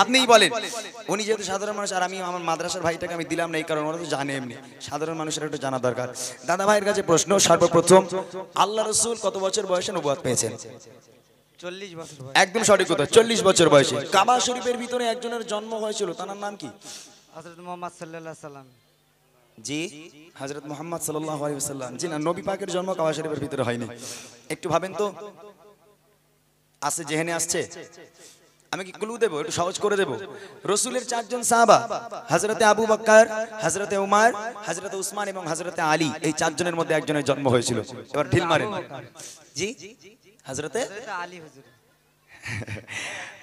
আপনিই বলেন। উনি যেহেতু সাধারণ মানুষ আর আমি আমার মাদ্রাসার ভাইটাকে আমি দিলাম না এই কারণে ওরা তো জানে এমনি, সাধারণ মানুষের একটু জানা দরকার। দাদা ভাইয়ের কাছে প্রশ্ন, সর্বপ্রথম আল্লাহ রাসূল কত বছর বয়সে নবুয়ত পেয়েছেন? 40 বছর বয়স। একদম সঠিক কথা, 40 বছর বয়সে। কাবা শরীফের ভিতরে একজনের জন্ম হয়েছিল, তার নাম কি? হযরত মুহাম্মদ সাল্লাল্লাহু আলাইহি সাল্লাম। জি, হযরত মুহাম্মদ সাল্লাল্লাহু আলাইহি ওয়াসাল্লাম। জি না, নবী পাকের জন্ম কাবা শরীফের ভিতরে হয়নি। একটু ভাবেন তো, আসে জেহেনে আসছে? আমি কি ক্লু দেব, একটু সহজ করে দেব? রাসূলের চারজন সাহাবা, হযরতে আবু বকর, হযরতে উমর, হযরতে উসমান এবং হযরতে আলী, এই চারজনের মধ্যে একজনের জন্ম হয়েছিল। এবার ঢিল মারেন। জি, হযরতে আলী হুজুর।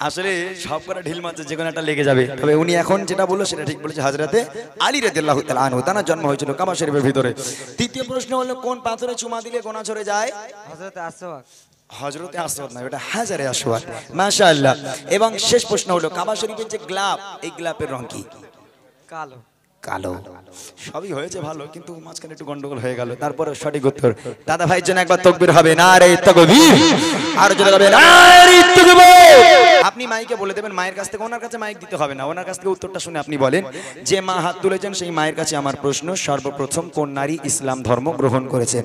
আসলে সব কটা ঢিল মারছে, যে কোনো একটা লেগে যাবে। তবে উনি এখন যেটা বললো সেটা ঠিক বলেছে, হযরতে আলী রাদিয়াল্লাহু তাআলা আনহু, তার জন্ম হয়েছিল কাবা শরীফের ভিতরে। তৃতীয় প্রশ্ন হলো, কোন পাথরে চুমা দিলে গোনা ঝরে যায়? হযরত আসওয়াদ। হযরতে আসওয়াদ না, এটা হাজারে আসওয়াদ। মাশাআল্লাহ। এবং শেষ প্রশ্ন হলো, কাবা শরীফের যে গ্লাব, এই গ্লাবের রং কি? কালো। কালো। সবই হয়েছে ভালো, কিন্তু মাঝখানে একটু গন্ডগোল হয়ে গেল। তারপরে সঠিক উত্তর। দাদা ভাইয়ের জন্য একবার তাকবীর হবে, নারে তাকবীর। আর জোরে হবে, নারে তাকবীর। আপনি মাইকে বলে দেবেন, মায়ের কাছ থেকে, ওনার কাছে মাইক দিতে হবে না, ওনার কাছ থেকে উত্তরটা শুনে আপনি বলেন। যে মা হাত তুলেছেন সেই মায়ের কাছে আমার প্রশ্ন, সর্বপ্রথম কোন নারী ইসলাম ধর্ম গ্রহণ করেছেন?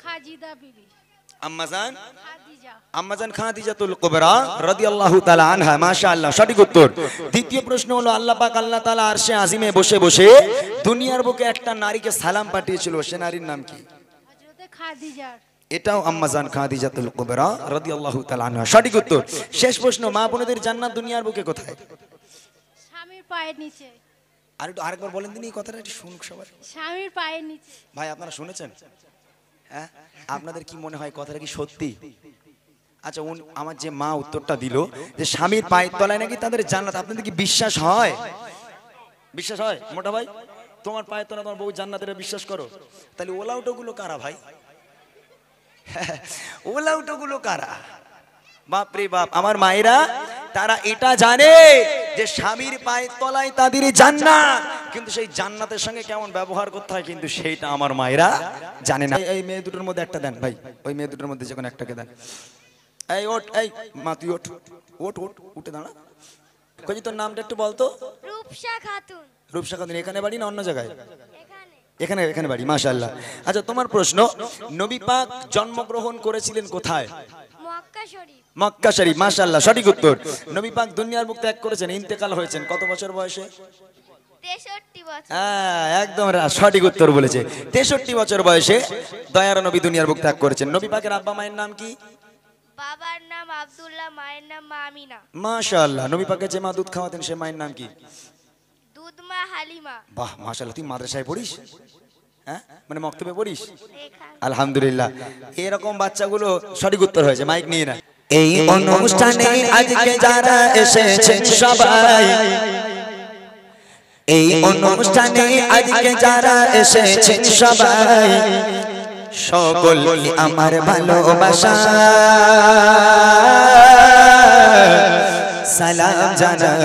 খাজিদা বিবি। আম্মাজান খাদিজা। আম্মাজান খাদিজাতুল কুবরা রাদিয়াল্লাহু তাআলা আনহা। মাশাআল্লাহ, সঠিক উত্তর। দ্বিতীয় প্রশ্ন হলো, আল্লাহ পাক আল্লাহ তাআলা আরশে আজিমে বসে বসে দুনিয়ার বুকে একটা নারীকে সালাম পাঠিয়েছিল, সে নারীর নাম কি? হযরতে খাদিজা। এটাও আম্মাজান খাদিজাতুল কুবরা রাদিয়াল্লাহু তাআলা আনহা, সঠিক উত্তর। শেষ প্রশ্ন, মা বোনেদের জান্নাত দুনিয়ার বুকে কোথায়? স্বামীর পায়ের নিচে। আর একটু আরেকবার বলেন দিন এই কথাটা, একটু শুনুক সবাই। স্বামীর পায়ের নিচে। ভাই আপনারা শুনেছেন? হ্যাঁ, আপনাদের কি মনে হয় কথাটা কি সত্যি? আচ্ছা, আমার যে মা উত্তরটা দিল যে স্বামীর পায়ের তলায় নাকি তাদের জান্নাত, আপনাদের কি বিশ্বাস হয়? বিশ্বাস হয় মোটা ভাই? তোমার পায়ের তলায় তোমার বউ জান্নাতের বিশ্বাস করো? তাহলে ওলাউটোগুলো কারা ভাই? ওলাউটোগুলো কারা? বাপরে বাপ, আমার মায়েরা তারা এটা জানে যে স্বামীর পায়ের তলায় তাদের জান্নাত, কিন্তু সেই জান্নাতের সঙ্গে কেমন ব্যবহার করতে হয় কিন্তু সেইটা আমার মায়েরা জানে না। এই মেয়ে দুটোর মধ্যে একটা দেন ভাই, ওই মেয়ে দুটোর মধ্যে যে কোনো একটাকে দেন। এই ওঠ, এই মা তুই ওঠ, ওঠ ওঠ, উঠে দাঁড়া। কই তোর নামটা একটু বলতো? রূপসা খাতুন। রূপসা খাতুন। এখানে বাড়ি না অন্য জায়গায়? এখানে। এখানে, এখানে বাড়ি। মাশাআল্লাহ। আচ্ছা, তোমার প্রশ্ন, নবী পাক জন্মগ্রহণ করেছিলেন কোথায়? মক্কা শরীফ। মক্কা শরীফ। মাশাআল্লাহ, সঠিক উত্তর। নবী পাক দুনিয়ার বুক ত্যাগ করেছেন, ইন্তেকাল হয়েছেন কত বছর বয়সে? 63 বছর। হ্যাঁ, একদম সঠিক উত্তর বলেছে। 63 বছর বয়সে দয়ার নবী দুনিয়ার বুক ত্যাগ করেছেন। নবী পাকের আব্বা মায়ের নাম কি? বাবার নাম আব্দুল্লাহ, মায়ের নাম আমিনা। মাশাআল্লাহ। নবী পাকে যে মা দুধ খাওয়াতেন সে মায়ের নাম কি? দুধমা হালিমা। বাহ, মাশাআল্লাহ। তুই মাদ্রাসায় পড়িস? হ্যাঁ, মানে মক্তবে পড়িস? এখানে। আলহামদুলিল্লাহ। এরকম বাচ্চাগুলো সঠিক উত্তর হয়েছে। মাইক নিয়ে না। এই অনুষ্ঠানে আজকে যারা এসেছেন সবাই, এই অনুষ্ঠানে আজকে যারা এসেছেন সবাই, সকলকে আমার ভালোবাসা সালাম জানাই।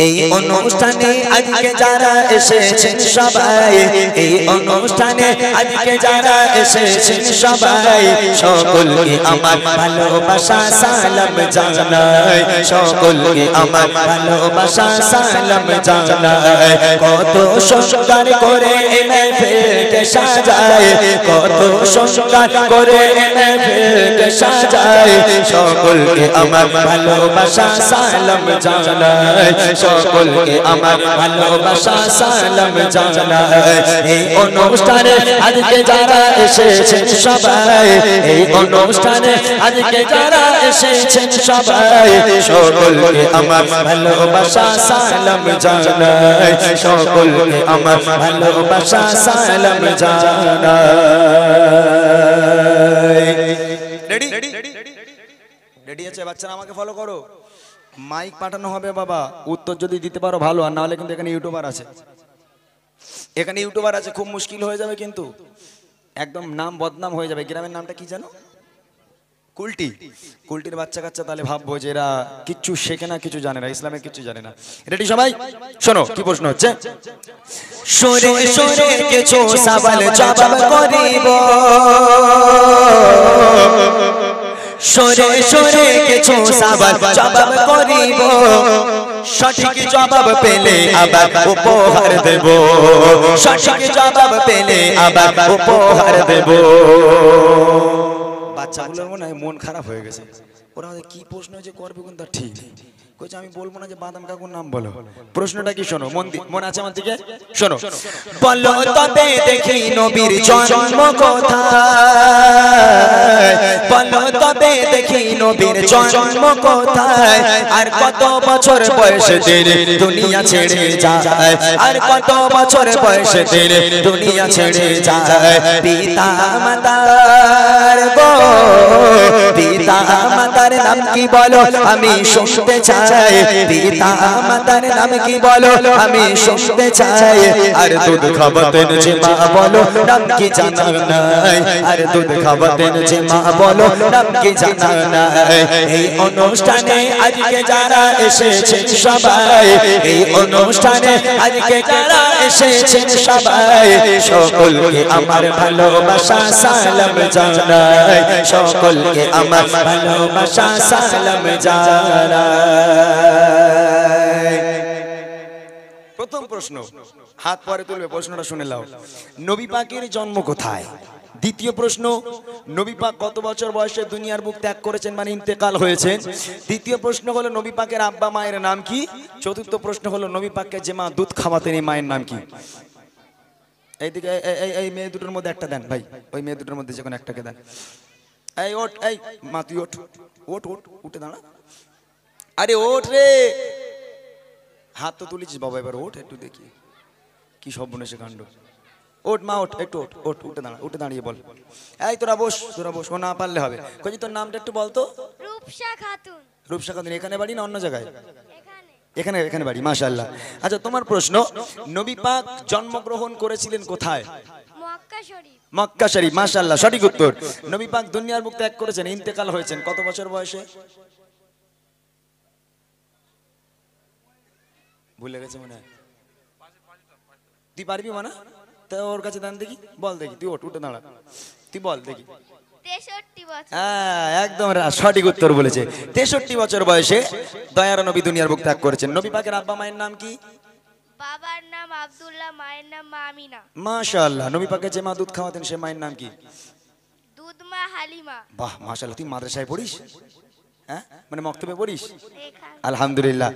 এই অনুষ্ঠানে আজকে যারা এসেছেন সবাই, এই অনুষ্ঠানে আজকে যারা এসেছেন সবাই, সকলকে আমার ভালোবাসা সালাম জানাই, সকলকে আমার ভালোবাসা সালাম জানাই। কত সুন্দর করে মেহফিলকে সাজায়, কত সুন্দর করে মেহফিলকে সাজায়, সকলকে আমার ভালোবাসা সালাম জানাই, সকলকে আমার ভালোবাসা সালাম জানাই। এই অনুষ্ঠানে আজকে যারা এসেছেন সবাই, এই অনুষ্ঠানে আজকে যারা এসেছেন সবাই, সকলকে আমার ভালোবাসা সালাম জানাই, সকলকে আমার ভালোবাসা সালাম জানাই। রেডি? রেডি আছে বাচ্চারা? আমাকে ফলো করো। মাইক পাঠানো হবে বাবা, উত্তর যদি দিতে পারো ভালো, আর না হলে কিন্তু এখানে ইউটিউবার আছে, এখানে ইউটিউবার আছে, খুব মুশকিল হয়ে যাবে কিন্তু, একদম নাম বদনাম হয়ে যাবে। গ্রামের নামটা কি জানো? কুলটি। কুলটির বাচ্চা কাচ্চা তাহলে ভাববো যে এরা কিচ্ছু শেখে না, কিছু জানে না, ইসলামের কিছু জানে না। রেডি সবাই? শোনো কি প্রশ্ন হচ্ছে। সরে সরে কিছু সওয়াল জবাব করিব, সরে সরে কিছু সওয়াল জবাব করিব, সঠিক জবাব পেলে আবার উপহার দেব, সঠিক জবাব পেলে আবার উপহার দেব। বাচ্চাগুলোর মনে হয় মন খারাপ হয়ে গেছে, ওরা কি প্রশ্ন যে করবে কোন তার ঠিক নেই। কইছে আমি বলবো না যে বাদাম কাকুর নাম বলো, প্রশ্নটা কি শোনো, মন আছে আমার দিকে শোনো। বলো তবে দেখি নবীর জন্ম কোথায়, বলো তবে দেখি নবীর জন্ম কোথায়, আর কত বছর বয়সে তিনি দুনিয়া ছেড়ে যায়, আর কত বছর বয়সে তিনি দুনিয়া ছেড়ে যায়। পিতা মাতার গো, পিতা মাতার নাম কি বলো আমি শুনতে চাই, পিতা মাতার নাম কি বলো আমি শুনতে চাই। আর দুধ খাওয়াতেন যে মা বলো নাম কি জানা নাই, আর দুধ খাওয়াতেন যে মা বলো নাম কি জানা নাই। এই অনুষ্ঠানে আজকে যারা এসেছেন সবাই, এই অনুষ্ঠানে আজকে যারা এসেছেন সবাই, সকলকে আমার ভালোবাসা সালাম জানাই, সকলকে আমার ভালোবাসা সালাম জানাই। প্রথম প্রশ্ন, হাত পরে তুলবে, প্রশ্নটা শুনে নাও। নবী পাকের জন্ম কোথায়? দ্বিতীয় প্রশ্ন, নবী পাক কত বছর বয়সে দুনিয়ার বুক ত্যাগ করেছেন মানে ইন্তেকাল হয়েছেন? তৃতীয় প্রশ্ন হলো নবী পাকের আব্বা মায়ের নাম কি? চতুর্থ প্রশ্ন হলো নবী পাককে যে মা দুধ খাওয়াতেন এই মায়ের নাম কি? এইদিকে এই মেয়ে দুটোর মধ্যে একটা দেন ভাই, ওই মেয়ে দুটোর মধ্যে যে কোনো একটাকে দেন। এই ওঠ, এই মা তুই ওঠ, ওঠ ওঠ, উঠে দাঁড়া, আরে ওঠ রে, হাত তো তুলেছিস বাবা, এবার ওঠ একটু দেখি কি সর্বনেশে কাণ্ড। ওঠ মা ওঠ, একটু ওঠ, ওঠ, উঠে দাঁড়া, উঠে দাঁড়িয়ে বল। এই তোরা বস, তোরা বস, ও না পারলে হবে। কই তোর নামটা একটু বলতো। রূপসা খাতুন। রূপসা খাতুন, এখানে বাড়ি না অন্য জায়গায়? এখানে। এখানে, এখানে বাড়ি, মাশাআল্লাহ। আচ্ছা তোমার প্রশ্ন, নবী পাক জন্মগ্রহণ করেছিলেন কোথায়? মক্কা শরীফ। মক্কা শরীফ, মাশাআল্লাহ, সঠিক উত্তর। নবী পাক দুনিয়ার বুক ত্যাগ করেছেন, ইন্তেকাল হয়েছেন কত বছর বয়সে? ভুলে গেছে মনে হয়। তুই পারবি মানে? তা ওর কাছে দান দেখি, বল দেখি, তুই ওঠ, উঠে দাঁড়া, তুই বল দেখি। 63 বছর। হ্যাঁ একদম সঠিক উত্তর বলেছে। 63 বছর বয়সে দয়ার নবী দুনিয়ার বুক ত্যাগ করেছেন। নবী পাকের আব্বা মায়ের নাম কি? বাবার নাম আব্দুল্লাহ, মায়ের নাম আমিনা। মাশাআল্লাহ। নবী পাকে যে মা দুধ খাওয়াতেন সে মায়ের নাম কি? দুধমা হালিমা। বাহ মাশাআল্লাহ। তুই মাদ্রাসায় পড়িস? হ্যাঁ মানে মক্তবে পড়িস? এখানে। আলহামদুলিল্লাহ।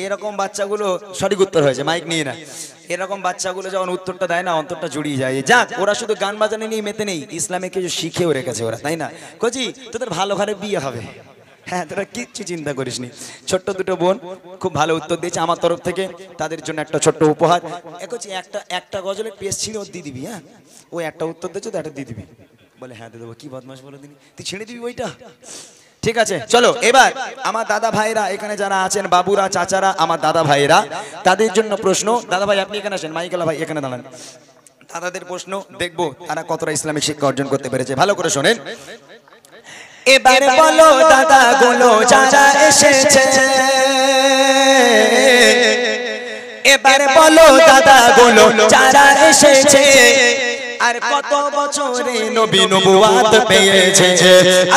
এরকম বাচ্চাগুলো সঠিক উত্তর হয়েছে, মাইক নিয়ে না। এরকম বাচ্চাগুলো যখন উত্তরটা দেয় না অন্তরটা জুড়িয়ে যায়। যাক, ওরা শুধু গান বাজানো নিয়ে মেতে নেই, ইসলামে কিছু শিখেও রেখেছে ওরা, তাই না? কচি তোদের ভালো ঘরে বিয়ে হবে, হ্যাঁ তোরা কিচ্ছু চিন্তা করিসনি। ছোট্ট দুটো বোন খুব ভালো উত্তর দিয়েছে, আমার তরফ থেকে তাদের জন্য একটা ছোট্ট উপহার। কচি একটা গজলের পেজ ছিঁড়ে ওর দিয়ে দিবি, হ্যাঁ ও একটা উত্তর দিয়েছে তো একটা দিয়ে দিবি। বলে হ্যাঁ দিয়ে দেবো। কি বদমাশ বলে দিনি, তুই ছেড়ে দিবি ওইটা? ঠিক আছে চলো, এবার আমার দাদা ভাইরা এখানে যারা আছেন, বাবুরা, চাচারা, আমার দাদা ভাইরা, তাদের জন্য প্রশ্ন। দাদা ভাই আপনি এখানে আসেন, মাইকেলা ভাই এখানে দাঁড়ান। দাদাদের প্রশ্ন দেখবো তারা কতটা ইসলামিক শিক্ষা অর্জন করতে পেরেছে। ভালো করে শোনেন। এবার বলো দাদা গুলো যারা এসেছে, এবার বলো দাদা গুলো যারা এসেছে, আর কত বছরে নবী নবুয়াত পেয়েছে,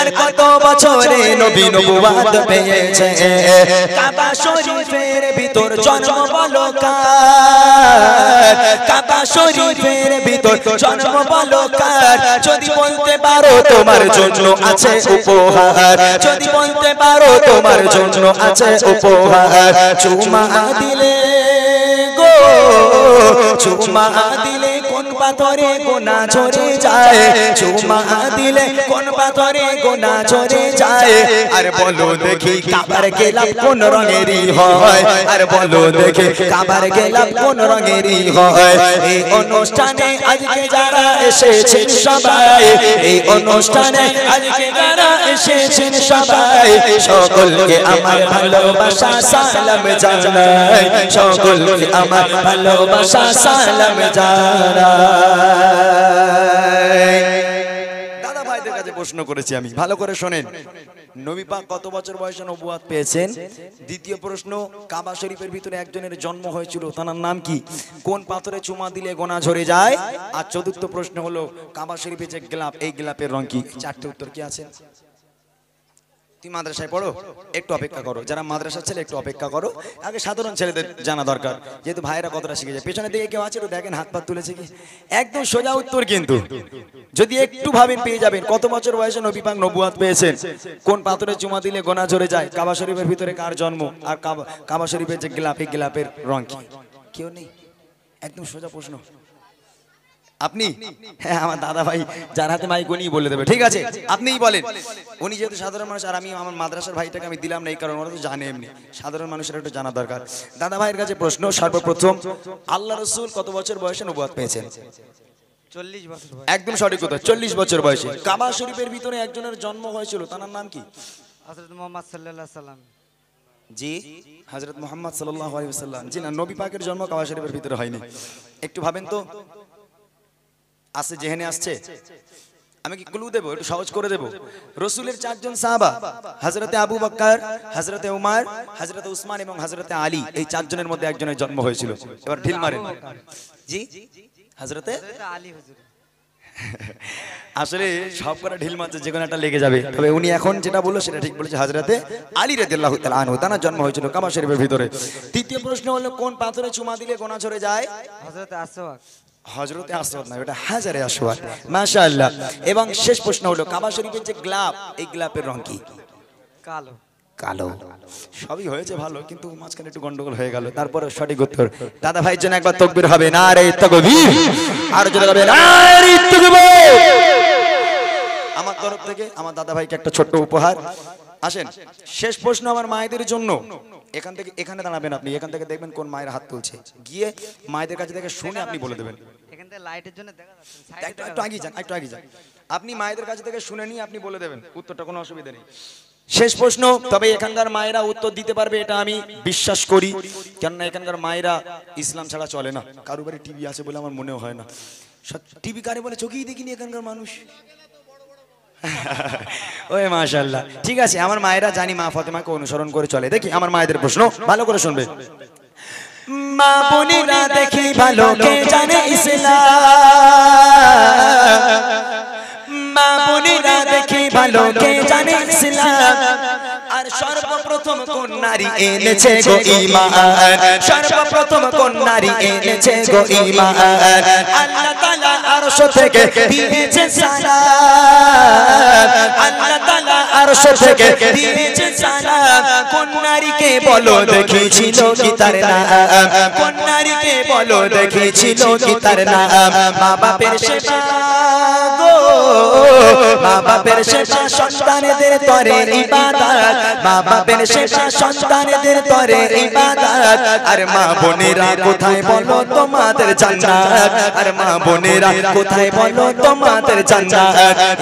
আর কত বছরে নবী নবুয়াত পেয়েছে। কাবা শরীফের ভিতর জন্ম বলো কার, কাবা শরীফের ভিতর জন্ম বলো কার। যদি বলতে পারো তোমার জন্য আছে উপহার, যদি বলতে পারো তোমার জন্য আছে উপহার। চুমা দিলে গো, চুমা দিলে কোন পাথরে গোনা ঝরে যায়, চুমা দিলে কোন পাথরে গোনা ঝরে যায়। আর বলো দেখি কাবার গেলাম কোন রঙেরই হয়, আর বলো দেখি কাবার গেলাম কোন রঙেরই হয়। এই অনুষ্ঠানে আজকে যারা এসেছেন সবাই, এই অনুষ্ঠানে আজকে যারা এসেছেন সবাই, সকলকে আমার ভালোবাসা সালাম জানাই, সকলকে আমার ভালোবাসা সালাম জানাই। দাদা ভাইদের কাছে প্রশ্ন করেছি আমি, ভালো করে শোনেন। নবী পাক কত বছর বয়সে নবুয়াত পেয়েছেন? দ্বিতীয় প্রশ্ন, কাবা শরীফের ভিতরে একজনের জন্ম হয়েছিল, তার নাম কি? কোন পাথরে চুমা দিলে গোনা ঝরে যায়? আর চতুর্থ প্রশ্ন হলো কাবা শরীফে যে গ্লাপ, এই গ্লাপের রং কি? চারটে উত্তর কি আছে? তুমি মাদ্রাসায় পড়ো, একটু অপেক্ষা করো। যারা মাদ্রাসার ছেলে একটু অপেক্ষা করো, আগে সাধারণ ছেলেদের জানা দরকার, যেহেতু ভাইয়েরা কতটা শিখে যায়। পেছনের দিকে কেউ আছে তো দেখেন, হাত পা তুলেছে কি? একদম সোজা উত্তর কিন্তু, যদি একটু ভাবেন পেয়ে যাবেন। কত বছর বয়সে নবী পাক নবুয়াত পেয়েছেন? কোন পাথরে চুমা দিলে গোনা ঝরে যায়? কাবা শরীফের ভিতরে কার জন্ম? আর কাবা শরীফের যে গিলাপ, এই গিলাপের রং কি? কেউ নেই। একদম সোজা প্রশ্ন। আপনি? হ্যাঁ, আমার দাদা ভাই যার হাতে মাইক উনি বলে দেবে। ঠিক আছে, আপনিই বলেন। উনি যেহেতু সাধারণ মানুষ, আর আমি আমার মাদ্রাসার ভাইটাকে আমি দিলাম না এই কারণে, ওরা তো জানে এমনি। সাধারণ মানুষের একটু জানা দরকার। দাদা ভাইয়ের কাছে প্রশ্ন, সর্বপ্রথম আল্লাহ রসুল কত বছর বয়সে নবুয়াত পেয়েছেন? 40 বছর বয়স। একদম সঠিক কথা, 40 বছর বয়সে। কাবা শরীফের ভিতরে একজনের জন্ম হয়েছিল, তার নাম কি? হযরত মুহাম্মদ সাল্লাল্লাহু আলাইহি সাল্লাম। জি, হযরত মুহাম্মদ সাল্লাল্লাহু আলাইহি ওয়াসাল্লাম। জি না, নবী পাকের জন্ম কাবা শরীফের ভিতরে হয়নি। একটু ভাবেন তো, আসছে জেহেনে আসছে? আমি কি ক্লু দেবো, একটু সহজ করে দেবো? রসুলের 4 জন সাহাবা, হযরতে আবু বকর, হযরতে উমর, হযরতে উসমান এবং হযরতে আলী, এই 4 জনের মধ্যে একজনের জন্ম হয়েছিল। এবার ঢিল মারেন। জি, হযরতে হযরত আলী হুজুর। আসলে সব কটা ঢিল মারছে, যে কোনো একটা লেগে যাবে। তবে উনি এখন যেটা বললো সেটা ঠিক বলেছে, হযরতে আলী রাদিয়াল্লাহু তাআলা আনহু, তার জন্ম হয়েছিল কাবা শরীফের ভিতরে। দ্বিতীয় প্রশ্ন হলো, কোন পাথরে চুমা দিলে গোনা ঝরে যায়? হযরত আসওয়াক। হযরতে আসওয়াদ না, এটা হাজারে আসওয়াদ। মাশাআল্লাহ। এবং শেষ প্রশ্ন হলো, কাবা শরীফের যে গ্লাব, এই গ্লাবের রং কি? কালো। কালো। সবই হয়েছে ভালো, কিন্তু মাঝখানে একটু গন্ডগোল হয়ে গেল। তারপরে সঠিক উত্তর। দাদা ভাইয়ের জন্য একবার তাকবীর হবে, নারে তাকবীর। আর জোরে হবে, নারে তাকবীর। আমার তরফ থেকে আমার দাদা ভাইকে একটা ছোট্ট উপহার। আসেন, শেষ প্রশ্ন আমার মায়েদের জন্য। এখান থেকে এখানে দাঁড়াবেন আপনি, এখান থেকে দেখবেন কোন মায়ের হাত তুলছে, গিয়ে মায়েদের কাছে থেকে শুনে আপনি বলে দেবেন। এখান থেকে লাইটের জন্য দেখা যাচ্ছে না, সাইডে একটু দেখা একটু আগে যান, একটু আগে যান। আপনি মায়েদের কাছে থেকে শুনে নিয়ে আপনি বলে দেবেন উত্তরটা, কোনো অসুবিধা নেই। শেষ প্রশ্ন, তবে এখানকার মায়েরা উত্তর দিতে পারবে এটা আমি বিশ্বাস করি, কেননা এখানকার মায়েরা ইসলাম ছাড়া চলে না। কারো বাড়ি টিভি আছে বলে আমার মনেও হয় না। টিভি কারে বলে চোখেই দেখিনি এখানকার মানুষ। ওই মাশাআল্লাহ। ঠিক আছে, আমার মায়েরা জানি মা ফাতেমাকে অনুসরণ করে চলে। দেখি আমার মায়েদের প্রশ্ন, ভালো করে শুনবে। মা বোনেরা দেখি ভালো, কে জানে ইসলাম? মা বোনেরা দেখি ভালো, কে জানে ইসলাম? আর সর্বপ্রথম কোন নারী এনেছে গো ঈমান? সর্বপ্রথম কোন নারী এনেছে গো ঈমান? আল্লাহ তাআলা আরশ থেকে দিয়েছে সালাম। আল্লাহ তাআলা আরশ থেকে দিয়েছে সালাম। কোন নারীকে বলো দেখিছিল কি তার নাম? কোন নারীকে বলো দেখিছিল কি তার নাম? মা বাপের সেবা গো, মা বাপের সেবা সন্তানদের তরে ইবাদত। মা বাপের সেবা সন্তানদের তরে ইবাদত। আর মা বোনেরা কোথায় বলো তোমাদের জান্নাত? আর মা বোনেরা কোথায় বলো তোমাদের জান্নাত?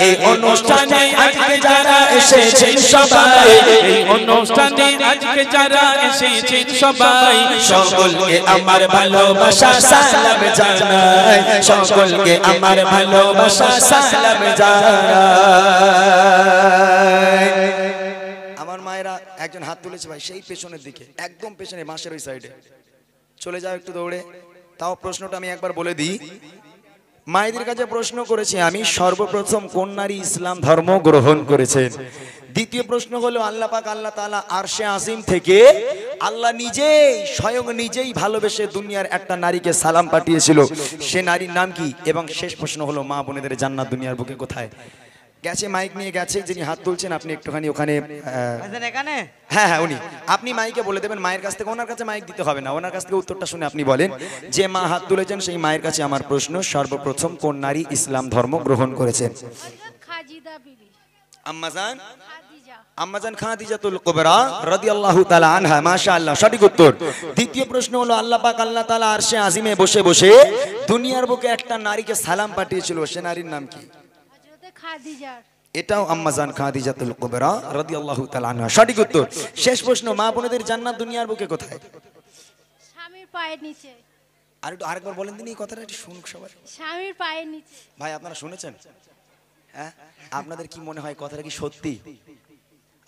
এই অনুষ্ঠানে আজকে যারা এসেছেন সবাই, এই অনুষ্ঠানে আজকে যারা এসেছেন সবাই, সকলকে আমার ভালোবাসা সালাম জানাই। সকলকে আমার ভালোবাসা সালাম জানাই। আমার মায়েরা একজন হাত তুলেছে ভাই, সেই পেছনের দিকে, একদম পেছনে, বাঁশের ওই সাইডে। চলে যাও একটু দৌড়ে। তাও প্রশ্নটা আমি একবার বলে দিই। মায়েদের কাছে প্রশ্ন করেছি আমি, সর্বপ্রথম কোন নারী ইসলাম ধর্ম গ্রহণ করেছেন? দ্বিতীয় প্রশ্ন হলো, আল্লাহ পাক আল্লাহ তাআলা আরশে আজিম থেকে আল্লাহ নিজেই স্বয়ং নিজেই ভালোবেসে দুনিয়ার একটা নারীকে সালাম পাঠিয়েছিল, সে নারীর নাম কি? এবং শেষ প্রশ্ন হলো, মা বোনেদের জান্নাত দুনিয়ার বুকে কোথায়? গেছে, মাইক নিয়ে গেছে, যিনি হাত তুলছেন আপনি একটুখানি ওখানে। আছেন এখানে? হ্যাঁ হ্যাঁ, উনি। আপনি মাইকে বলে দেবেন মায়ের কাছ থেকে, ওনার কাছে মাইক দিতে হবে না, ওনার কাছ থেকে উত্তরটা শুনে আপনি বলেন যে মা হাত তুলেছেন সেই মায়ের কাছে আমার প্রশ্ন, সর্বপ্রথম কোন নারী ইসলাম ধর্ম গ্রহণ করেছেন? খাজিদা বিবি। আম্মাজান খাদিজা। আম্মাজান খাদিজাতুল কুবরা রাদিয়াল্লাহু তাআলা আনহা। মাশাআল্লাহ, সঠিক উত্তর। দ্বিতীয় প্রশ্ন হলো, আল্লাহ পাক আল্লাহ তাআলা আরশে আজিমে বসে বসে দুনিয়ার বুকে একটা নারীকে সালাম পাঠিয়েছিল, সে নারীর নাম কি? হযরতে খাদিজা। এটাও আম্মাজান খাদিজাতুল কুবরা রাদিয়াল্লাহু তাআলা আনহা, সঠিক উত্তর। শেষ প্রশ্ন, মা বোনেদের জান্নাত দুনিয়ার বুকে কোথায়? স্বামীর পায়ের নিচে। আর একটু আরেকবার বলেন দিন এই কথাটা, একটু শুনুক সবাই। স্বামীর পায়ের নিচে। ভাই আপনারা শুনেছেন? হ্যাঁ, আপনাদের কি মনে হয় কথাটা কি সত্যি?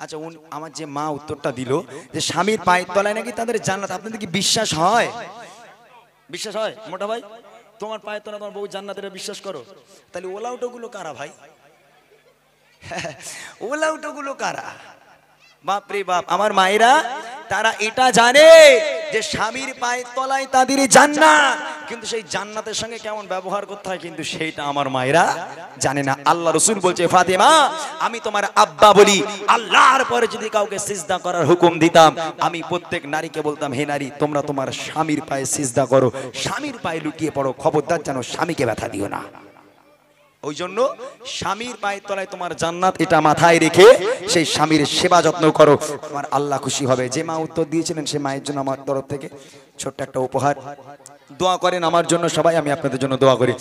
আচ্ছা, আমার যে মা উত্তরটা দিল যে স্বামীর পায়ের তলায় নাকি তাদের জান্নাত, আপনাদের কি বিশ্বাস হয়? বিশ্বাস হয় মোটা ভাই? তোমার পায়ের তলায় তোমার বউ জান্নাতের বিশ্বাস করো? তাহলে ওলাউটোগুলো কারা ভাই? ওলাউটোগুলো কারা? বাপ রে বাপ, আমার মায়েরা তারা এটা জানে যে স্বামীর পায়ের তলায় তাদের জান্নাত, কিন্তু সেই জান্নাতের সঙ্গে কেমন ব্যবহার করতে হয় কিন্তু সেইটা আমার মায়েরা জানে না। আল্লাহ রাসূল বলছে, ফাতেমা আমি তোমার আব্বা বলি, আল্লাহর পরে যদি কাউকে সিজদা করার হুকুম দিতাম, আমি প্রত্যেক নারীকে বলতাম, হে নারী তোমরা তোমার স্বামীর পায়ে সিজদা করো, স্বামীর পায়ে লুটিয়ে পড়ো, খবরদার যেন স্বামীকে ব্যথা দিও না। ওই জন্য স্বামীর পায়ের তলায় তোমার জান্নাত, এটা মাথায় রেখে সেই স্বামীর সেবা যত্ন করো, তোমার আল্লাহ খুশি হবে। যে মা উত্তর দিয়েছিলেন সে মায়ের জন্য আমার তরফ থেকে ছোট্ট একটা উপহার। দোয়া করেন আমার জন্য সবাই, আমি আপনাদের জন্য দোয়া করি।